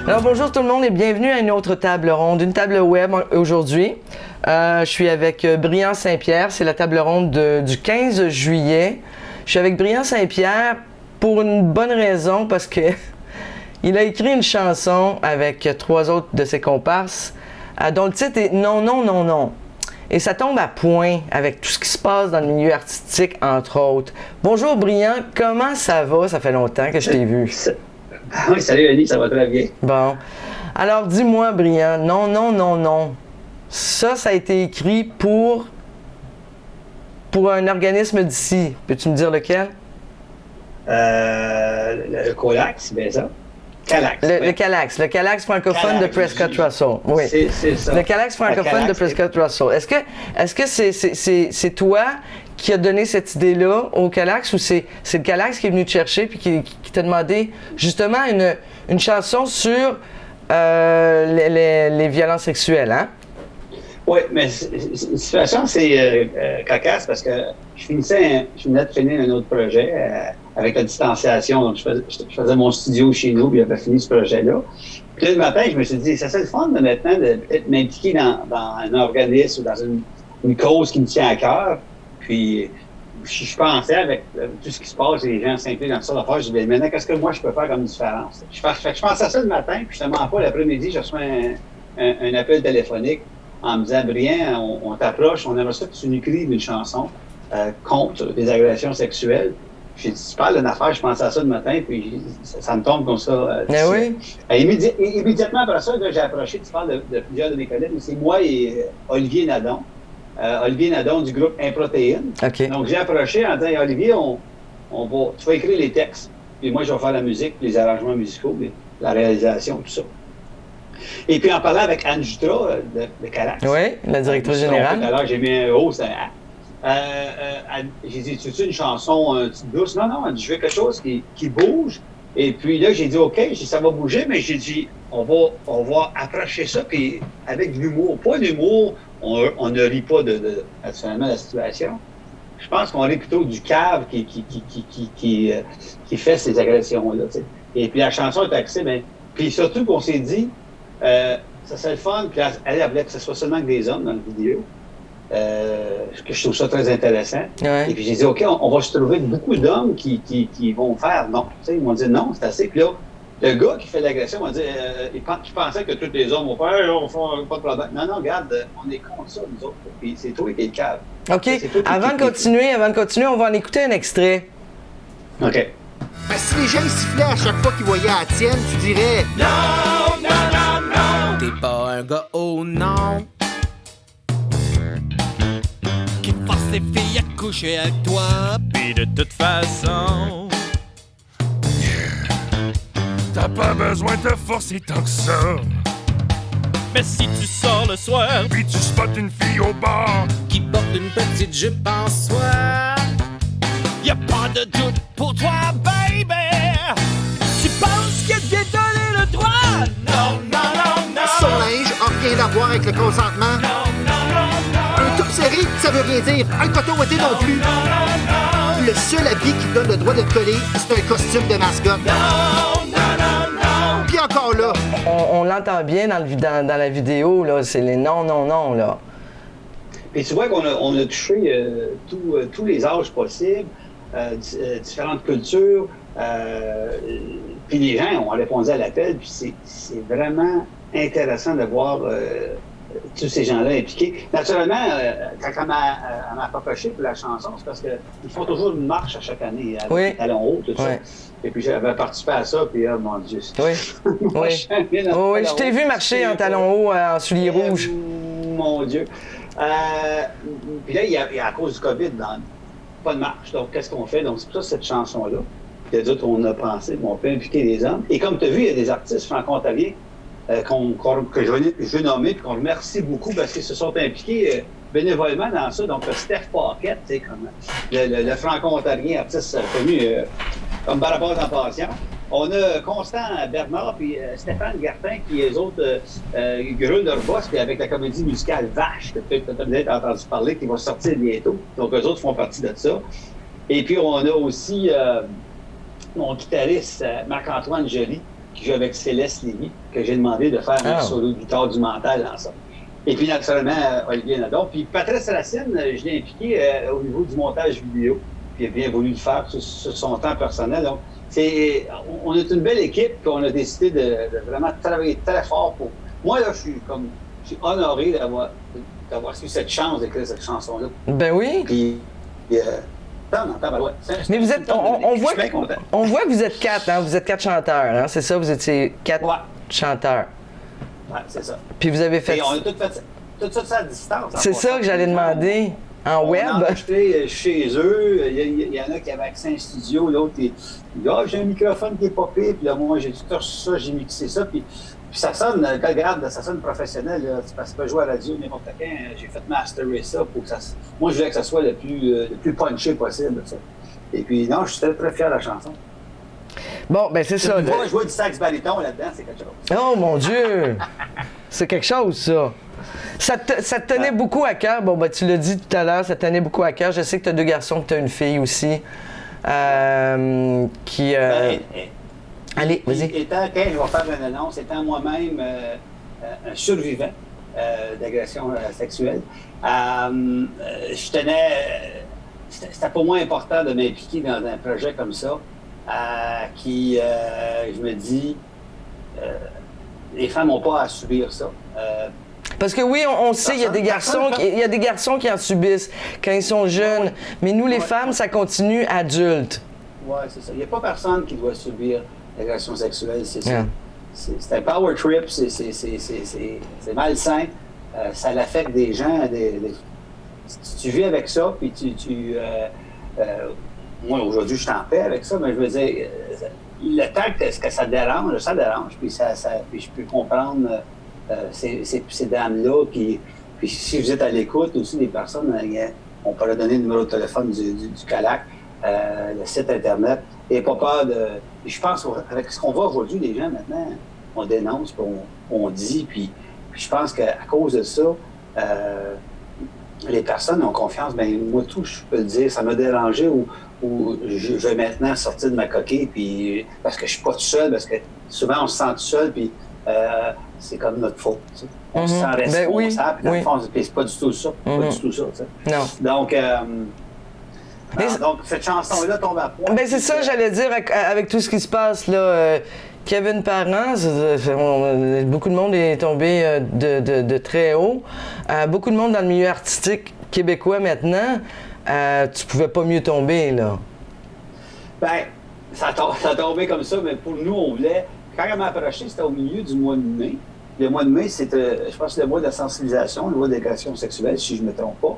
Alors bonjour tout le monde et bienvenue à une autre table ronde, une table web aujourd'hui. Je suis avec Brian Saint-Pierre, c'est la table ronde du 15 juillet. Je suis avec Brian Saint-Pierre pour une bonne raison, parce que il a écrit une chanson avec 3 autres de ses comparses dont le titre est « Non, non, non, non ». Et ça tombe à point avec tout ce qui se passe dans le milieu artistique, entre autres. Bonjour Brian, comment ça va? Ça fait longtemps que je t'ai vu. Oui, salut Annie, ça va très bien. Bon. Alors dis-moi Brian, non, non, non, non. Ça a été écrit pour un organisme d'ici. Peux-tu me dire lequel? Le Colac, c'est bien ça? Calax. Le Calax francophone de Prescott Russell. Oui. C'est ça. Le Calax francophone de Prescott Russell. Est-ce que c'est toi qui a donné cette idée-là au Calax, ou c'est le Calax qui est venu te chercher puis qui t'a demandé justement une chanson sur les violences sexuelles, hein? Oui, mais la situation, c'est cocasse parce que je venais de finir un autre projet avec la distanciation. Donc, je faisais mon studio chez nous, puis j'avais fini ce projet-là. Puis là, le matin, je me suis dit, ça serait le fun de maintenant de peut-être m'impliquer dans un organisme ou dans une cause qui me tient à cœur. Puis, je pensais, avec tout ce qui se passe, les gens s'impliquent dans ça d'affaires, je me disais, maintenant, qu'est-ce que moi, je peux faire comme différence? Je pensais à ça le matin, puis justement pas, l'après-midi, je reçois un appel téléphonique en me disant, Brian, on t'approche, on aimerait ça que tu nous écrives une chanson contre les agressions sexuelles. J'ai dit, tu parles d'une affaire, je pensais à ça le matin, puis ça me tombe comme ça. Mais oui. Immédiatement après ça, j'ai approché, tu parles de plusieurs de mes collègues, mais c'est moi et Olivier Nadon. Olivier Nadon du groupe Improtéine. Okay. Donc, j'ai approché en disant, Olivier, tu vas écrire les textes, puis moi, je vais faire la musique, les arrangements musicaux, la réalisation, tout ça. Et puis, en parlant avec Anne Jutra de Calax. Oui, la directrice générale. Alors, j'ai mis un haut, j'ai dit, tu veux une chanson douce? Non, non, elle dit, je veux quelque chose qui bouge. Et puis là, j'ai dit, OK, ça va bouger, mais j'ai dit, on va approcher ça, puis avec de l'humour. Pas d'humour, on ne rit pas naturellement de la situation. Je pense qu'on rit plutôt du cave qui fait ces agressions-là. T'sais. Et puis la chanson est axée, mais puis surtout qu'on s'est dit, ça serait le fun, puis elle voulait que ce soit seulement que des hommes dans la vidéo. Que je trouve ça très intéressant. Ouais. Et puis j'ai dit, OK, on va se trouver beaucoup d'hommes qui vont faire non. T'sais, ils m'ont dit non, c'est assez. Puis là, le gars qui fait l'agression m'a dit, je pensais que tous les hommes vont faire, on fait pas de problème. Non, non, regarde, on est contre ça, nous autres. Puis c'est toi qui es le cadre. OK. Avant de continuer, on va en écouter un extrait. OK. Ben, si les gens sifflaient à chaque fois qu'ils voyaient la tienne, tu dirais non, non, non, non. T'es pas un gars, oh non. Qui force les filles à coucher avec toi. Pis de toute façon, t'as pas besoin de te forcer tant que ça. Mais si tu sors le soir, puis tu spots une fille au bar Qui porte une petite jupe en soie. Y'a pas de doute pour toi, baby. Tu penses qu'elle vient donner le droit? Non, non, non, non. Son linge a rien à voir avec le consentement. Non, non, non, non. Un top serré, ça veut rien dire. Un coton ouaté non plus. Non, non, non. Le seul habit qui donne le droit de te coller, c'est un costume de mascotte. Non, non, non, non. Puis encore là. On l'entend bien dans la vidéo, là. C'est les non, non, non, là. Et tu vois qu'on a touché tous les âges possibles, différentes cultures, puis les gens ont répondu à l'appel, puis c'est vraiment intéressant de voir tous ces gens-là impliqués. Naturellement, quand elle m'a approché pour la chanson, c'est parce qu'ils font toujours une marche à chaque année, avec talons hauts, tout ça. Et puis j'avais participé à ça, puis mon Dieu. Oui. Je t'ai vu marcher en talons hauts, en souliers rouges. Mon Dieu. Puis là, il y a à cause du COVID, pas de marche. Donc, qu'est-ce qu'on fait? Donc, c'est pour ça cette chanson-là. Puis d'autres, on a pensé, on peut impliquer les hommes. Et comme tu as vu, il y a des artistes franco-ontariens que je vais nommer, puis qu'on remercie beaucoup parce qu'ils se sont impliqués bénévolement dans ça. Donc, Steph Paquette, tu sais, comme le franco-ontarien artiste connu comme Barabas en passion. On a Constant Bernard puis Stéphane Gartin qui, eux autres, grûlent leur boss, puis avec la comédie musicale Vache, que peut-être tu as peut-être entendu parler, qui va sortir bientôt. Donc, eux autres font partie de ça. Et puis, on a aussi mon guitariste Marc-Antoine Joly, qui joue avec Céleste Lévy, que j'ai demandé de faire un solo de guitare du mental dans ça. Et puis, naturellement, Olivier Nadon. Puis, Patrice Racine, je l'ai impliqué au niveau du montage vidéo. Puis, il a bien voulu le faire sur son temps personnel. Donc, on est une belle équipe, puis on a décidé de vraiment travailler très fort pour. Moi, là, je suis honoré d'avoir eu cette chance d'écrire cette chanson-là. Ben oui. Puis, mais vous êtes, on voit que vous êtes 4, hein? Vous êtes 4 chanteurs, hein? C'est ça, vous étiez 4 chanteurs. Ouais, c'est ça. Puis vous avez fait. Et on a tout ça à distance. C'est ça que j'allais demander. En web? On a enregistré chez eux. Il y en a qui avaient accès à un studio, l'autre, il dit j'ai un microphone qui est popé, puis là, moi, j'ai tout reçu ça, j'ai mixé ça, puis ça sonne, regarde, ça sonne professionnel, là, parce que tu peux jouer à la radio n'importe quand. J'ai fait masterer ça pour que ça. Moi, je voulais que ça soit le plus punché possible, ça. Et puis, non, je suis très, très fier de la chanson. Bon, ben c'est ça. Moi, jouer du sax baryton là-dedans, c'est quelque chose. Oh mon Dieu! C'est quelque chose, ça. Ça te tenait beaucoup à cœur. Bon, ben tu l'as dit tout à l'heure, ça te tenait beaucoup à cœur. Je sais que tu as 2 garçons, que tu as une fille aussi. Qui. Allez, vas-y. Étant, quand je vais faire une annonce, étant moi-même un survivant d'agression sexuelle, je tenais. C'était pour moi important de m'impliquer dans un projet comme ça. Je me dis, les femmes n'ont pas à subir ça. Parce que oui, on sait, il y a des garçons qui en subissent quand ils sont jeunes, mais nous, les femmes, ça continue adultes. Oui, c'est ça. Il n'y a pas personne qui doit subir l'agression sexuelle, c'est ça. C'est un power trip, c'est malsain, ça l'affecte des gens. Tu vis avec ça, puis moi, aujourd'hui, je suis en paix avec ça, mais je veux dire, le temps que ça dérange, puis puis je peux comprendre ces dames-là, puis si vous êtes à l'écoute aussi des personnes, on peut leur donner le numéro de téléphone du CALAC, le site Internet, et pas peur de. Je pense avec ce qu'on voit aujourd'hui, les gens maintenant, on dénonce, puis on dit, puis je pense qu'à cause de ça, les personnes ont confiance. Bien, moi, tout, je peux le dire, ça m'a dérangé ou je vais maintenant sortir de ma coquille, puis parce que je suis pas tout seul, parce que souvent on se sent tout seul, puis c'est comme notre faute. Tu sais. On se sent responsable, puis dans le fond, c'est pas du tout ça. Pas du tout ça, tu sais. Non. Donc, donc, cette chanson-là tombe à point. Ben c'est ça, j'allais dire, avec tout ce qui se passe, là. Kevin Parent, beaucoup de monde est tombé de très haut. Beaucoup de monde dans le milieu artistique québécois maintenant. Tu pouvais pas mieux tomber, là. Ben, ça a tombé comme ça, mais pour nous, on voulait. Quand elle m'a approché, c'était au milieu du mois de mai. Le mois de mai, c'était, je pense, le mois de la sensibilisation, le mois d'agression sexuelle, si je ne me trompe pas.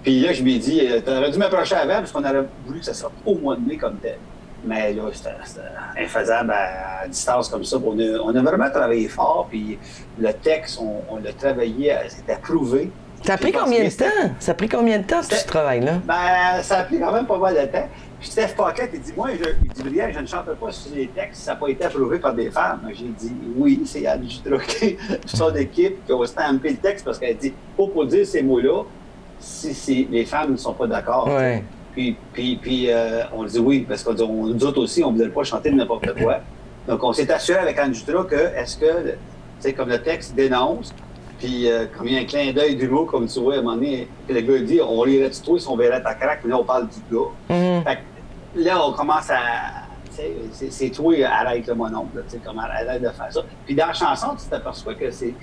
Puis là, je lui ai dit, tu aurais dû m'approcher avant, parce qu'on aurait voulu que ça sorte au mois de mai comme tel. Mais là, c'était infaisable à distance comme ça. On a vraiment travaillé fort, puis le texte, on l'a travaillé, c'était approuvé. Ça a pris combien de temps? Ça a pris combien de temps, tout ce travail-là? Ben, ça a pris quand même pas mal de temps. Puis Steph Paquette, il dit, moi, il dit, Brian, je ne chante pas sur les textes, ça n'a pas été approuvé par des femmes. J'ai dit, oui, c'est Anne Jutra, son équipe, qui a stampé le texte parce qu'elle dit, pas pour dire ces mots-là, si les femmes ne sont pas d'accord. Ouais. Puis on dit oui, parce que nous autres aussi, on ne voulait pas chanter de n'importe quoi. Donc, on s'est assuré avec Anne Jutra que, est-ce que, tu sais, comme le texte dénonce, puis comme il y a un clin d'œil du mot, comme tu vois, à un moment donné, le gars dit, on lirait-tu toi si on verrait ta craque, mais là, on parle du gars. Mm-hmm. Fait que là, on commence à, tu sais, c'est toi, arrête le mononcle, tu sais, comme arrête de faire ça. Puis dans la chanson, tu t'aperçois que c'est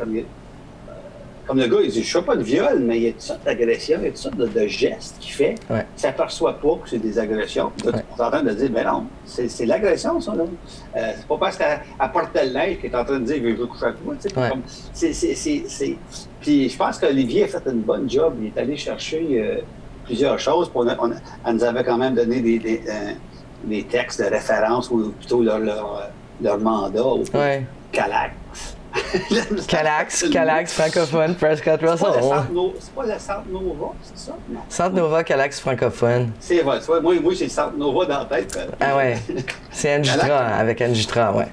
comme le gars, il dit, je ne fais pas de viol, mais il y a toutes sortes d'agressions, il y a toutes sortes de gestes qu'il fait. Ouais. Il ne s'aperçoit pas que c'est des agressions. Là, on est en train de dire, mais non, c'est l'agression, ça. Là. C'est pas parce qu'elle porte le linge qu'elle est en train de dire qu'il veut coucher avec moi. Puis je pense qu'Olivier a fait une bonne job. Il est allé chercher plusieurs choses. Elle nous avait quand même donné des textes de référence, ou plutôt leur mandat au CALAC. Calax, francophone, Prescott Russell. C'est pas le Centre Nova, c'est ça? Non. Centre Nova, Calax, francophone. C'est vrai, tu vois, moi j'ai le Centre Nova dans la tête. Ah ouais, c'est Anne Jutra, avec Anne Jutra, ouais.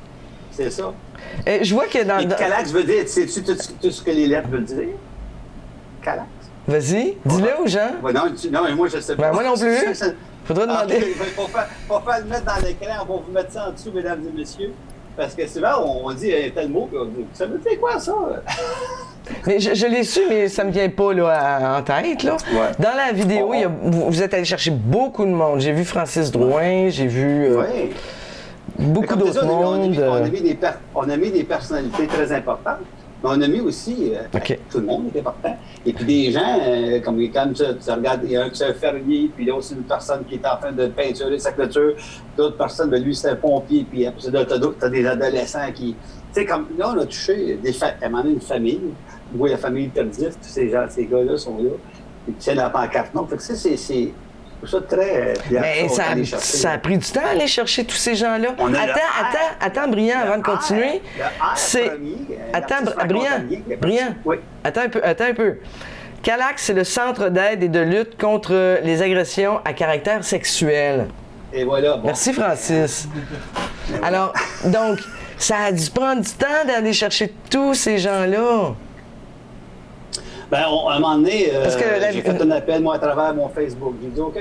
C'est ça. Et je vois que dans... Calax veut dire, sais-tu tout ce que les lettres veulent dire? Calax. Vas-y, dis-le aux gens. Ouais, non, mais moi je sais pas. Ben, moi non plus. Faudra demander. Faut pas le mettre dans l'écran, on va vous mettre ça en dessous, mesdames et messieurs. Parce que souvent, on dit un tel mot, puis on dit, ça veut dire quoi, ça? Mais je l'ai su, mais ça me vient pas là, en tête. Là. Ouais. Dans la vidéo, vous êtes allé chercher beaucoup de monde. J'ai vu Francis Drouin, j'ai vu beaucoup d'autres mondes. On a mis des personnalités très importantes, mais on a mis aussi tout le monde est important. Et puis des gens, comme quand tu regardes, il y a un fermier, puis il y a aussi une personne qui est en train de peinturer sa clôture, d'autres personnes, lui c'est un pompier, puis après ça, t'as des adolescents qui... Tu sais, comme là, on a touché à un moment donné une famille, où la famille Tardif, tous ces gars-là sont là, ils tiennent la pancarte. Non, fait que c'est ça très... Mais ça a pris du temps à aller chercher tous ces gens-là. Attends, Brian, avant de continuer. Brian, oui. Attends un peu. CALAC, c'est le Centre d'aide et de lutte contre les agressions à caractère sexuel. Et voilà. Bon. Merci, Francis. Alors, donc, ça a dû prendre du temps d'aller chercher tous ces gens-là. Ben, à un moment donné, j'ai fait un appel, moi, à travers mon Facebook. J'ai dit, OK.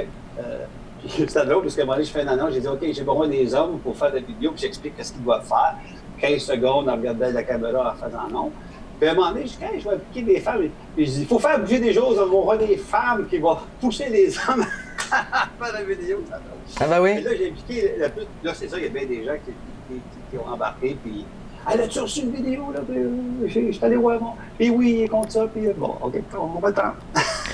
C'était drôle, parce qu'à un moment donné, je fais une annonce. J'ai dit, OK, j'ai besoin des hommes pour faire des vidéos, puis j'explique ce qu'ils doivent faire. 15 secondes en regardant la caméra en faisant non. Puis à un moment donné, je dis, hey, je vais appliquer des femmes. Puis je dis, il faut faire bouger des choses. On va avoir des femmes qui vont pousser les hommes à faire la vidéo. Ah, ben oui. Et là, j'ai impliqué là, c'est ça, il y a bien des gens qui ont embarqué, puis. Elle a-tu reçu une vidéo, là? Je suis allé voir, bon. Puis oui, il compte ça, puis bon, OK, on va le prendre.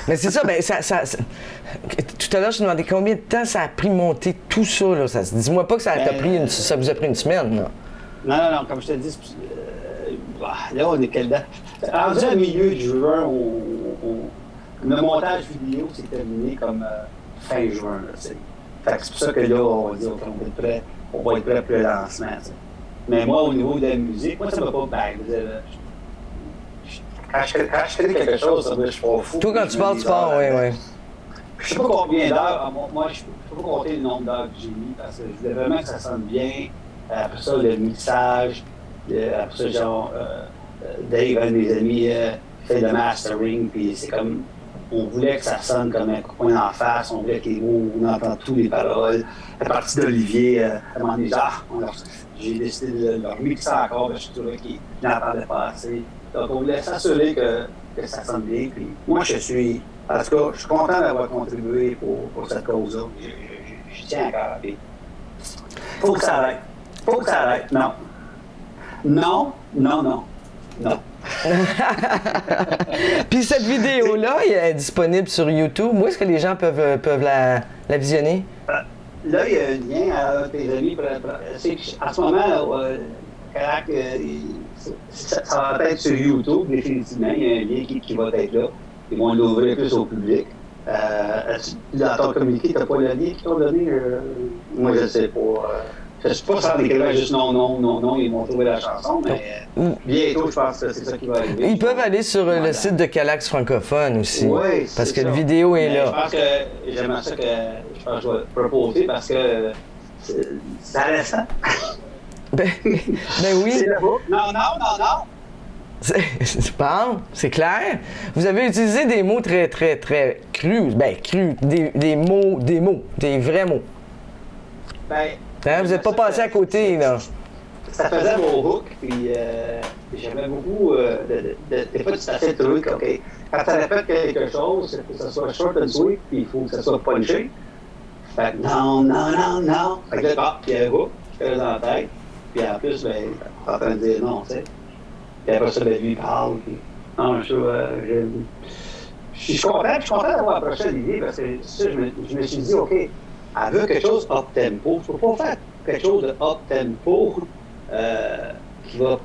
Mais c'est ça, ben, tout à l'heure, je me demandais combien de temps ça a pris monter tout ça, là. Dis-moi pas que ça vous a pris une semaine, là. Non, comme je te dis, là, on est quelle date? Rendu à milieu de juin, le montage vidéo s'est terminé comme fin juin, là, tu sais. Fait que c'est pour ça que là, on va dire, on va être prêt pour le lancement, tu sais. Mais moi, au niveau de la musique, moi, ça ne m'a pas quand je fais quelque chose, ça, je suis pas fou. Toi, quand tu parles, oui. Je sais pas combien d'heures. Moi, je ne peux pas compter le nombre d'heures que j'ai mis parce que je voulais vraiment que ça sonne bien. Après ça, le mixage. Après ça, genre, Dave, un de mes amis, fait le mastering. Puis c'est comme. On voulait que ça sonne comme un coup de poing en face. On voulait que les mots, on entend toutes les paroles. La partie d'Olivier, à un moment donné, j'ai décidé de le remixer encore, je suis trouvé qu'il n'entendait pas assez. Donc, on voulait s'assurer que ça sonne bien. Puis moi, en tout cas, je suis content d'avoir contribué pour cette cause-là. Je tiens encore. Puis, faut que ça arrête. Non. Puis cette vidéo-là, elle est disponible sur YouTube. Où est-ce que les gens peuvent la visionner? Là, il y a un lien à tes amis. En ce moment, CALAC, ça va être sur YouTube, définitivement. Il y a un lien qui va être là. Ils vont l'ouvrir plus au public. Dans ton communiqué, tu n'as pas le lien qui t'ont donné? Moi, je ne sais pas. Je ne sais pas si ça écrivait juste non, ils vont trouver la chanson, mais bientôt, je pense que c'est ça qui va arriver. Ils peuvent aller sur le site de CALAC francophone aussi. Oui, parce que la vidéo est là. Je pense que j'aimerais ça que je vais proposer parce que c'est récent. Ben oui. C'est là-bas. Non. C'est clair. Vous avez utilisé des mots très, très, très crus. Ben, crus. Des vrais mots. Vous n'êtes pas passé à côté, là. Ça faisait mon hook, puis j'avais beaucoup des fois, tu t'assais de trucs, OK. Quand tu répètes quelque chose, il faut que ça soit short and sweet, puis il faut que ça soit punché. Fait que non. Fait que là, puis il y a un hook qui fait dans la tête, puis en plus, ben, t'es en train de dire non, tu sais. Puis après ça, ben, lui, il parle, puis non, je suis content d'avoir approché l'idée, parce que ça, je me suis dit, OK, elle veut quelque chose up-tempo. Je ne peux pas faire quelque chose de up-tempo qui va...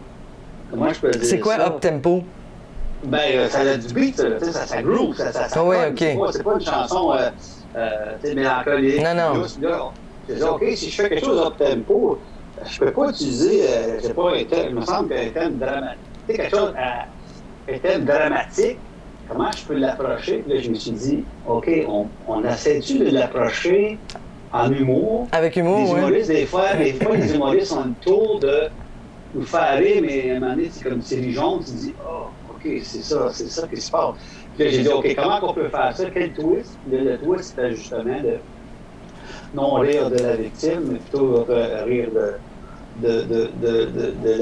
Comment je peux dire ça? C'est quoi up-tempo? Ben, ça a du beat, ça groove, ça oui, OK. C'est pas une chanson mélancolique. Non. Là, je dis, OK, si je fais quelque chose up-tempo, je peux pas utiliser, je sais pas, un thème, il me semble qu'un thème dramatique. Tu sais, quelque chose, un thème dramatique, comment je peux l'approcher? Puis là, je me suis dit, OK, on essaie-tu de l'approcher en humour? Avec humour, oui. Les humoristes, des fois, les humoristes ont le tour de nous faire rire, mais à un moment donné, c'est comme Thierry Jones, tu dis, oh, OK, c'est ça qui se passe. Puis là, j'ai dit, OK, comment on peut faire ça? Quel twist? Le twist, c'était justement de non rire de la victime, mais plutôt rire de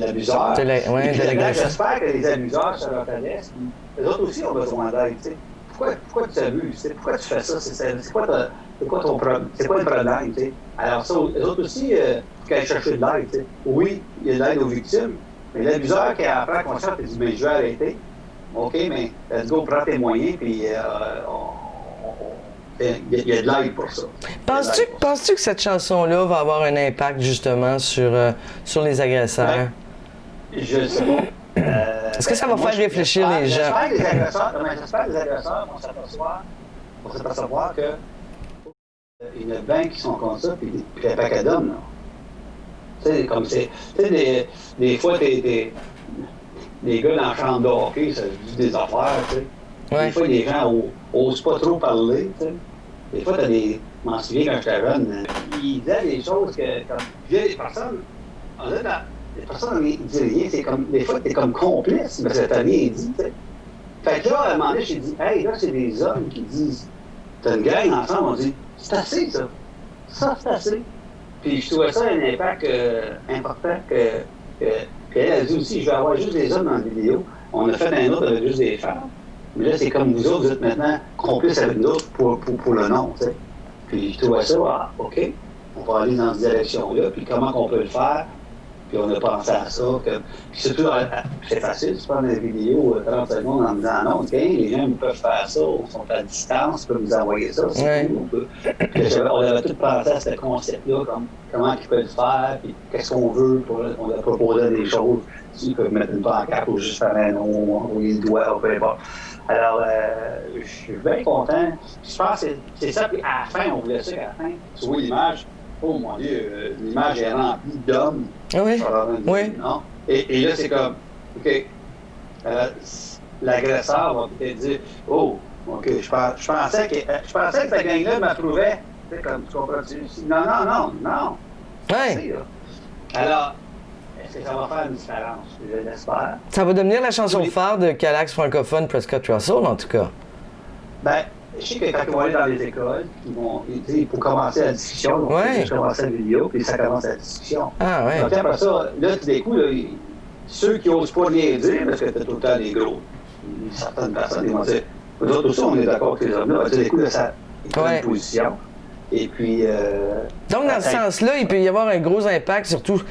l'abuseur. De l'agresseur. J'espère que les abuseurs se reconnaissent. Les autres aussi ont besoin d'aide. Pourquoi tu t'abuses? Pourquoi tu fais ça? C'est quoi ton problème? C'est quoi le problème? T'sais? Alors ça, les autres aussi, il faut aller chercher de l'aide. T'sais. Oui, il y a de l'aide aux victimes, mais l'abuseur qui apprend conscience et dit « mais je vais arrêter ». OK, mais let's go, prends tes moyens, puis il y a de l'aide pour ça. Penses-tu que cette chanson-là va avoir un impact justement sur les agresseurs? Je sais pas. Est-ce que ça va faire réfléchir les gens? J'espère que les agresseurs vont s'apercevoir que il y en a bien qui sont comme ça, puis un paquet d'hommes, là. Tu sais, comme c'est. Tu sais, des fois, des gars dans la chambre de hockey, ça dit des affaires, tu sais. Ouais. Des fois, les gens osent pas trop parler, tu sais. Des fois, t'as des. Je m'en souviens quand j'étais jeune, ils disaient des choses que, comme. Les personnes. Les personnes ne disent rien, c'est comme. Des fois, t'es comme complice, mais ça t'a rien dit, tu sais. Fait que là, à un moment donné, j'ai dit, hey, là, c'est des hommes qui disent. T'as une gang ensemble, on dit, c'est assez, ça. Ça, c'est assez. Puis je trouvais ça un impact important qu'elle a dit aussi, je vais avoir juste des hommes dans la vidéo. On a fait un autre avec juste des femmes. Mais là, c'est comme vous autres, vous êtes maintenant complices avec nous autres pour le nom, tu sais. Puis je trouvais ça, OK, on va aller dans cette direction-là, puis comment on peut le faire. Puis on a pensé à ça. Puis surtout, c'est facile, tu prends des vidéos 30 secondes en me disant non, OK, les gens peuvent faire ça, ils sont à distance, ils peuvent nous envoyer ça. Ouais. On avait tout pensé à ce concept-là, comme comment ils peuvent le faire, puis qu'est-ce qu'on veut. On a proposé des choses. Ils peuvent mettre une pancarte ou juste faire un nom, envoyer le doigt, ou peu importe. Alors, je suis bien content. Je pense que c'est ça. Puis à la fin, on voulait ça qu'à la fin, tu vois l'image. Oh mon Dieu, l'image est remplie d'hommes. Oui. Oui. Non? Et là, c'est comme, OK, l'agresseur va peut-être dire, oh, OK, je pensais que cette gang-là m'approuvait. Tu sais, comme tu comprends-tu? Non. Ouais. Alors, est-ce que ça va faire une différence? Je l'espère. Ça va devenir la chanson phare de Calax francophone Prescott Russell, en tout cas. Ben, je sais que quand ils vont aller dans les écoles, il faut commencer la discussion. Donc, je commence la vidéo, puis ça commence la discussion. Ah, ouais. Donc, après ça, là, tout d'un coup, là, ceux qui n'osent pas rien dire, parce que t'as tout le temps des gros, certaines personnes, ils vont dire, nous autres aussi, on est d'accord avec ces hommes-là. Tout d'un coup, là, ça prend une position. Et puis. Donc, dans ce sens-là, il peut y avoir un gros impact, surtout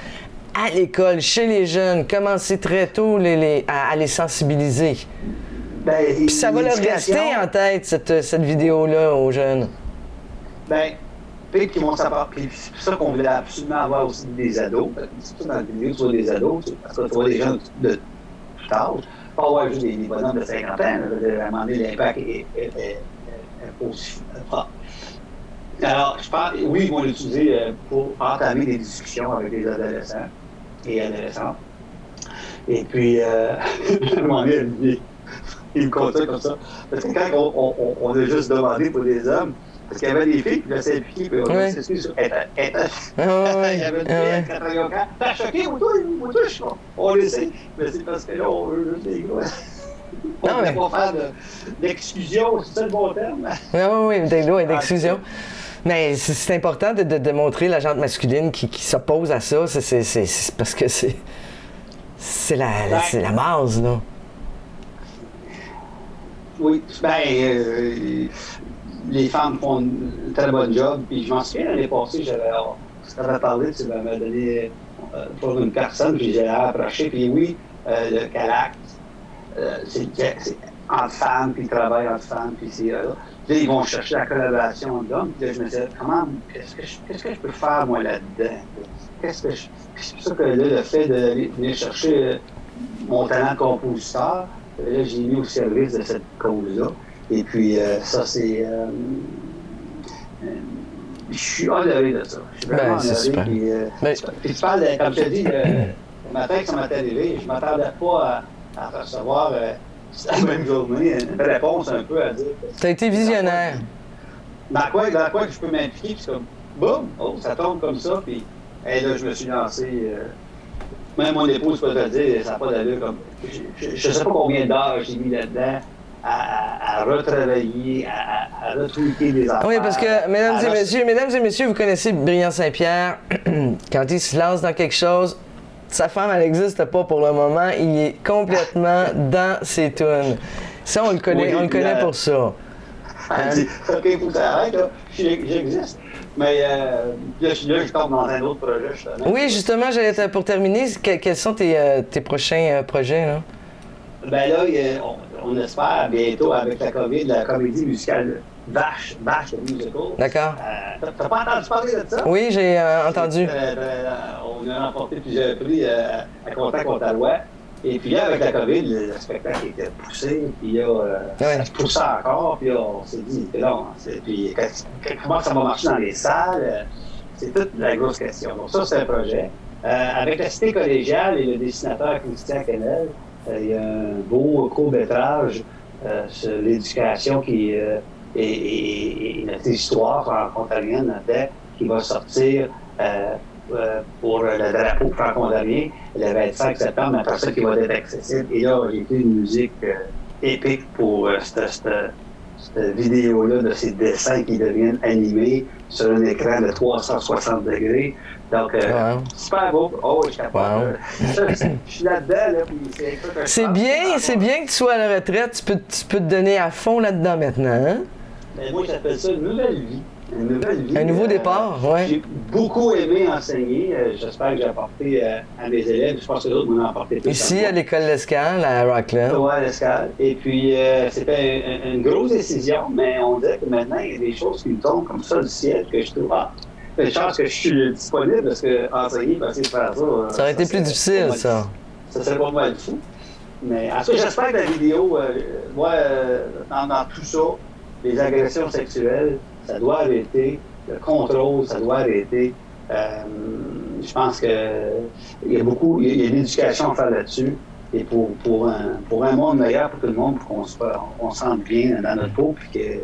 à l'école, chez les jeunes, commencer très tôt à les sensibiliser. Puis ça va leur rester en tête, cette vidéo-là, aux jeunes. Bien, puis qu'ils vont savoir. Puis c'est pour ça qu'on voulait absolument avoir aussi des ados. C'est pour ça dans la vidéo, tu vois des ados, parce que tu vois des gens de tout âge. Pas avoir juste des bonhommes de 50 ans. À un moment donné, l'impact est aussi fort. Alors, je pense, oui, ils vont l'utiliser pour entamer des discussions avec les adolescents et adolescentes. Et puis, à un moment donné, il me comptait comme ça. Parce que quand on a juste demandé pour des hommes, parce qu'il y avait des filles qui laissaient piquer, puis on s'excuse. Il y avait une fille à 81 ans. T'as choqué, ou toi, je sais pas. On le sait. Mais c'est parce que là, on veut juste des gars. On ne peut pas faire d'exclusion, c'est ça le bon terme? Oui, d'exclusion. Mais c'est important de démontrer la gente masculine qui s'oppose à ça. C'est parce que c'est la base, là. Oui, les femmes font un très bon job. Puis je m'en souviens, l'année passée, je t'avais parlé, tu m'avais donné pour une personne, puis j'ai approché. Puis oui, le Calax, c'est entre femmes, puis ils travaillent entre femmes, puis c'est là. Là, ils vont chercher la collaboration d'hommes. Puis là, je me disais, qu'est-ce que je peux faire, moi, là-dedans? C'est pour ça que là, le fait de venir chercher mon talent de compositeur, là, j'ai mis au service de cette cause-là. Et puis, ça, c'est... je suis honoré de ça. Je suis vraiment honoré. Puis tu parles, comme je te dis, le matin que ça m'est arrivé, je ne m'attendais pas à recevoir... la même journée, une réponse un peu à dire. Tu as été visionnaire. Dans quoi que je peux m'impliquer, puis c'est comme, boum, ça tombe comme ça, puis là, je me suis lancé. Même mon épouse peut te dire, ça n'a pas d'allure. Comme, je ne sais pas combien d'heures j'ai mis là-dedans à retravailler, retweeter des affaires. Oui, parce que, mesdames et messieurs, vous connaissez Brillant Saint-Pierre. Quand il se lance dans quelque chose, sa femme, elle n'existe pas pour le moment. Il est complètement dans ses tunes. Ça, on le connaît, pour ça. Elle dit, OK, il faut que ça arrête, là. J'existe. Mais là, je tombe dans un autre projet, justement. Oui, justement, pour terminer, quels sont tes prochains projets, là? Ben là, on espère bientôt, avec la COVID, la comédie musicale Vache, le musical. D'accord. T'as pas entendu parler de ça? Oui, j'ai entendu. On a remporté plusieurs prix à Contact Ottawa. Et puis là, avec la COVID, le spectacle était poussé, puis là, ça se poussait encore, puis là, on s'est dit, c'est long. Puis comment ça va marcher dans les salles? C'est toute la grosse question. Donc ça, c'est un projet. Avec la cité collégiale et le dessinateur Christian Kennel, il y a un beau court-métrage sur l'éducation qui et notre histoire franco-ontarienne là-dedans, qui va sortir pour le drapeau franco-ontarien le 25 septembre, après ça qui va être accessible. Et là, j'ai fait une musique épique pour cette vidéo-là de ces dessins qui deviennent animés sur un écran de 360 degrés. Donc, super beau. Oh, je suis capable. Je suis là-dedans, là, puis c'est bien que tu sois à la retraite. Tu peux te donner à fond là-dedans maintenant, hein? Mais moi, j'appelle ça une nouvelle vie. Un nouveau départ, oui. J'ai beaucoup aimé enseigner. J'espère que j'ai apporté à mes élèves. Je pense que d'autres m'en ont apporté plus. Ici, à l'école L'Escale, à Rockland. Oui, à L'Escale. Et puis, c'était une grosse décision, mais on dirait que maintenant, il y a des choses qui me tombent comme ça du ciel que je trouve. Une chance que je suis disponible parce qu'enseigner, passer de faire ça. Ça aurait été plus difficile, ça. Ça serait pas mal fou. Mais en tout cas, j'espère que la vidéo, dans tout ça, les agressions sexuelles, ça doit arrêter. Le contrôle, ça doit arrêter. Je pense qu'il y a de l'éducation à faire là-dessus. Et pour un monde meilleur pour tout le monde, pour qu'on se sente bien dans notre peau, puis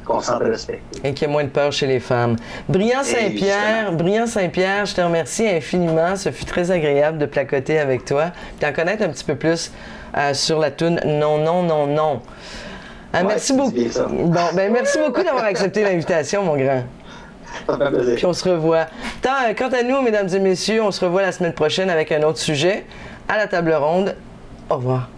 qu'on se sente respecté. Et qu'il y ait moins de peur chez les femmes. Brillant Saint-Pierre, je te remercie infiniment. Ce fut très agréable de placoter avec toi, puis d'en connaître un petit peu plus sur la toune Non, non, non, non. Merci beaucoup. Merci beaucoup d'avoir accepté l'invitation, mon grand. Ça fait plaisir. Puis on se revoit. Quant à nous, mesdames et messieurs, on se revoit la semaine prochaine avec un autre sujet à la table ronde. Au revoir.